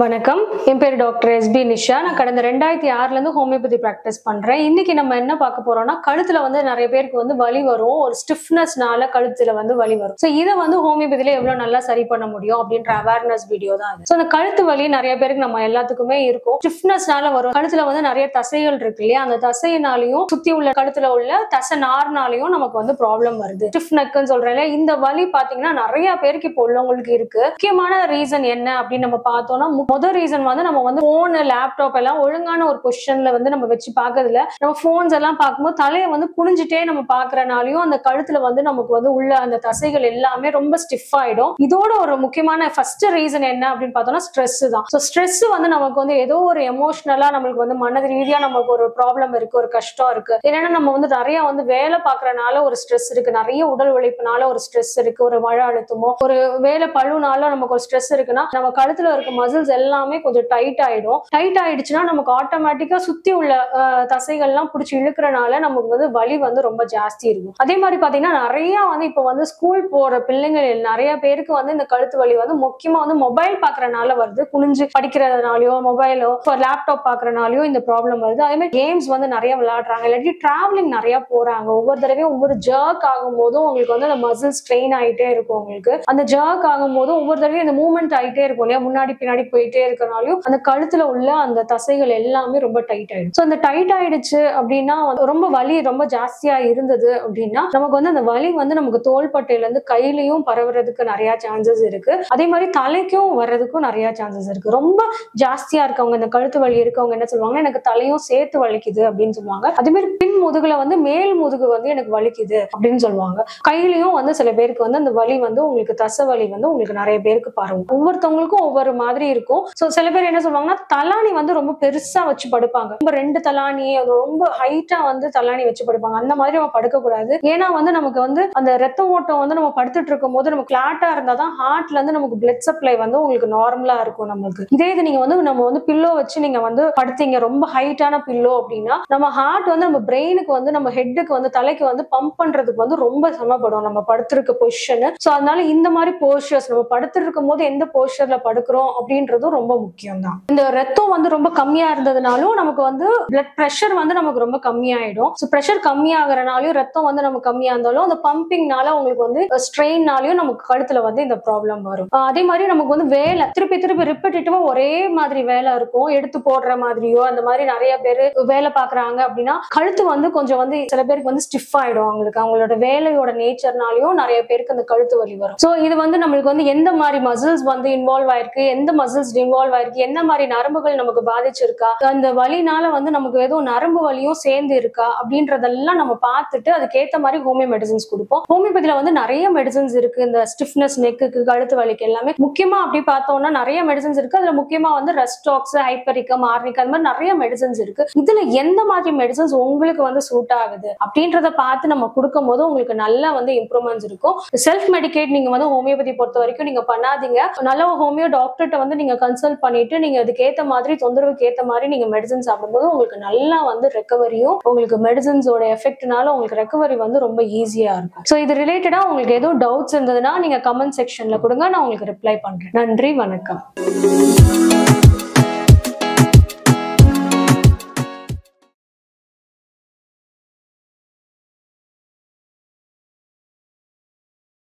வணக்கம், என் பேர் doctor SP Nisha. நான் கடந்த 2006ல இருந்து ஹோமியோபதி பிராக்டிஸ் பண்றேன். இன்னைக்கு நம்ம என்ன பார்க்க போறோம்னா, கழுத்துல நிறைய பேருக்கு வலி வரும். ஒரு ஸ்டிஃப்னஸ்னால கழுத்துல வலி வரும். சோ இதை ஹோமியோபதியில எவ்வளவு நல்லா சரி பண்ண முடியும் அப்படின்ற அவேர்னஸ் வீடியோ தான் இது. சோ அந்த கழுத்து வலி நிறைய பேருக்கு நம்ம எல்லாத்துக்குமே இருக்கும். ஸ்டிஃப்னஸ்னால வரும். கழுத்துல நிறைய தசைகள் இருக்கு இல்லையா, அந்த தசையினாலையும் சுத்தி உள்ள கழுத்துல உள்ள தசை நார்னாலையும் நமக்கு ப்ராப்ளம் வருது. ஸ்டிஃப் நெக்னு சொல்றேன். இந்த வலி பாத்தீங்கன்னா நிறைய பேருக்கு இப்போ உள்ளவங்களுக்கு இருக்கு. முக்கியமான ரீசன் என்ன அப்படின்னு நம்ம பார்த்தோம்னா, முதல் ரீசன் நம்ம போன் லேப்டாப் எல்லாம் ஒழுங்கான ஒரு பொசிஷன்ல நம்ம வச்சு பாக்குறதுல, நம்ம போன்ஸ் எல்லாம் பார்க்கும்போது தலையை குனிஞ்சிட்டே நம்ம பாக்குறனாலையும் அந்த கழுத்துல நமக்கு உள்ள அந்த தசைகள் எல்லாமே ரொம்ப ஸ்டிஃப் ஆயிடும். இதோட ஒரு முக்கியமான ஃபர்ஸ்ட் ரீசன் என்ன அப்படின்னு பார்த்தோம்னா ஸ்ட்ரெஸ் தான். ஸோ ஸ்ட்ரெஸ் நமக்கு ஏதோ ஒரு எமோஷனலா நம்மளுக்கு மன ரீதியா நமக்கு ஒரு ப்ராப்ளம் இருக்கு, ஒரு கஷ்டம் இருக்கு. ஏன்னா நம்ம நிறைய வேலை பாக்குறதுனால ஒரு ஸ்ட்ரெஸ் இருக்கு, நிறைய உடல் உழைப்புனால ஒரு ஸ்ட்ரெஸ் இருக்கு, ஒரு மழை அழுத்தமோ ஒரு வேலை பழுனால நமக்கு ஒரு ஸ்ட்ரெஸ் இருக்குன்னா நம்ம கழுத்துல இருக்க மசில்ஸ் எல்லாமே கொஞ்சம் டைட் ஆயிடும். டைட் ஆயிடுச்சுன்னா நமக்கு ஆட்டோமேட்டிக்கா சுத்தி உள்ள தசைகள்லாம் பிடிச்சி இழுக்கிறனால நமக்கு வலி ரொம்ப ஜாஸ்தி இருக்கும். அதே மாதிரி பாத்தீங்கன்னா நிறைய இப்ப ஸ்கூல் போற பிள்ளைங்கள் நிறைய பேருக்கு இந்த கழுத்து வலி முக்கியமா மொபைல் பாக்குறதுனால வருது. குனிஞ்சு படிக்கிறதுனாலயோ மொபைலோ லேப்டாப் பாக்குறதுனாலயோ இந்த ப்ராப்ளம் வருது. அதே மாதிரி கேம்ஸ் நிறைய விளையாடுறாங்க, இல்லாட்டி டிராவலிங் நிறைய போறாங்க. ஒவ்வொரு தடவையும் ஒவ்வொரு ஜர்க் ஆகும் போதும் உங்களுக்கு அந்த மசில் ஸ்ட்ரெயின் ஆயிட்டே இருக்கும். உங்களுக்கு அந்த ஜர்க் ஆகும் போதும் ஒவ்வொரு தடவையும் இந்த மூவ்மெண்ட் ஆயிட்டே இருக்கும் இல்லையா, முன்னாடி பின்னாடி போயிட்டே இருக்கனாலையும் அந்த கழுத்துல உள்ள அந்த தசைகள் எல்லாமே ரொம்ப டைட் ஆயிடும். சோ அந்த டைட் ஆயிடுச்சு அப்படின்னா ரொம்ப வலி ரொம்ப ஜாஸ்தியா இருந்தது அப்படின்னா நமக்கு அந்த வலி நமக்கு தோள்பட்டையில இருந்து கையிலையும் பரவுறதுக்கு நிறைய சான்சஸ் இருக்கு. அதே மாதிரி தலைக்கும் வர்றதுக்கும் நிறைய சான்சஸ் இருக்கு. ரொம்ப ஜாஸ்தியா இருக்கவங்க, இந்த கழுத்து வலி இருக்கவங்க என்ன சொல்லுவாங்க, எனக்கு தலையும் சேர்த்து வலிக்குது அப்படின்னு சொல்லுவாங்க. அதே மாதிரி பின் முதுகுல மேல் முதுகு எனக்கு வலிக்குது அப்படின்னு சொல்லுவாங்க. கையிலையும் சில பேருக்கு அந்த வலி உங்களுக்கு தசை வலி உங்களுக்கு நிறைய பேருக்கு பரவும். ஒவ்வொருத்தவங்களுக்கும் ஒவ்வொரு மாதிரி இருக்கும். சோ சில பேர் என்ன சொல்லுவாங்கன்னா தலானி ரொம்ப பெருசா வச்சு படுப்பாங்க. ரொம்ப 2 தலானி ரொம்ப ஹைட்டா தலானி வச்சு படுப்பாங்க. அந்த மாதிரி நம்ம படுக்க கூடாது. ஏன்னா நமக்கு அந்த ரத்த ஓட்டம் நம்ம படுத்துட்டு இருக்கும் போது நமக்கு பிளாட்டா இருந்தாதான் ஹார்ட்ல இருந்து நமக்கு பிளட் சப்ளை உங்களுக்கு நார்மலா இருக்கும். நமக்கு இதே இது நீங்க நம்ம பில்லோ வச்சு நீங்க படுத்தீங்க, ரொம்ப ஹைட்டான பில்லோ அப்படின்னா நம்ம ஹார்ட் நம்ம பிரெயினுக்கு நம்ம ஹெட்டுக்கு தலைக்கு பம்ப் பண்றதுக்கு ரொம்ப சமப்படும் நம்ம படுத்திருக்க பொசிஷன். சோ அதனால இந்த மாதிரி போஸ்டர்ஸ் நம்ம படுத்துட்டு இருக்கும் போது எந்த போஸ்டர்ல படுக்கிறோம் அப்படின்றதும் ரொம்ப முக்கியம் தான். இந்த ரத்தம் ரொம்ப கம்மியா இருந்ததுனாலும் நமக்கு பிளட் பிரஷர் நமக்கு ரொம்ப கம்மியாயிடும். சோ பிரஷர் கம்மியாகிறனாலையும் ரத்தம் நமக்கு கம்மியா இருந்தாலும் அந்த பம்பிங்னால உங்களுக்கு ஸ்ட்ரெயின்னாலையும் நமக்கு கழுத்துல இந்த ப்ராப்ளம் வரும். அதே மாதிரி நமக்கு வேலை திருப்பி திருப்பி ரிப்பீட்டிவா ஒரே மாதிரி வேலை இருக்கும், எடுத்து போடுற மாதிரியோ அந்த மாதிரி நிறைய பேர் வேலை பாக்குறாங்க அப்படின்னா கழுத்து கொஞ்சம் சில பேருக்கு ஸ்டிஃப் ஆயிடும். அவங்களோட வேலையோட நேச்சர்னாலையும் நிறைய பேருக்கு அந்த கழுத்து வலி வரும். சோ இது நம்மளுக்கு எந்த மாதிரி மசில்ஸ் இன்வால்வ் ஆயிருக்கு, எந்த மசில்ஸ் இன்வால்வ் ஆயிருக்கு, என்ன மாதிரி நரம்புகள் நமக்கு பாதிச்சிருக்கா, அந்த வலினால நமக்கு ஏதோ நரம்பு வலியும் சேர்ந்து இருக்கா அப்படின்றதெல்லாம் நம்ம பார்த்துட்டு அதுக்கேற்ற மாதிரி ஹோமியோ மெடிசன்ஸ் கொடுப்போம். ஹோமியோபதியில நிறைய மெடிசன்ஸ் இருக்கு. இந்த ஸ்டிஃப்னஸ் நெக்குக்கு கழுத்து வலிக்கு எல்லாமே முக்கியமா அப்படி பார்த்தோம்னா நிறைய மெடிசன்ஸ் இருக்கு. அதுல முக்கியமா ரெஸ்டாக்ஸ், ஹைப்பரிக்கம், ஆர்னிக் அந்த மாதிரி நிறைய மெடிசன்ஸ் இருக்கு. இதுல எந்த மாதிரி மெடிசன்ஸ் உங்களுக்கு சூட் ஆகுது அப்படின்றத பார்த்து நம்ம கொடுக்கும் போது உங்களுக்கு நல்ல இம்ப்ரூவ்மெண்ட்ஸ் இருக்கும். செல்ஃப் மெடிகேட் நீங்க ஹோமியோபதி பொறுத்த வரைக்கும் நீங்க பண்ணாதீங்க. நல்ல ஹோமியோ டாக்டர்கிட்ட நீங்க கன்சல்ட் பண்ணிட்டு நீங்க அதுக்கு ஏத்த மாதிரி தொந்தரவுக்கு ஏத்த மாதிரி நீங்க மெடிசன் சாப்பிடும்போது உங்களுக்கு நல்லா ரெக்கவரியும், உங்களுக்கு மெடிசன்ஸோட எஃபெக்ட்னால உங்களுக்கு ரெக்கவரி ரொம்ப ஈஸியா இருக்கும். சோ இது ரிலேட்டடா உங்களுக்கு ஏதோ டவுட்ஸ் இருந்ததுன்னா நீங்க கமெண்ட் செக்ஷன்ல கொடுங்க, நான் உங்களுக்கு ரிப்ளை பண்றேன். நன்றி, வணக்கம்.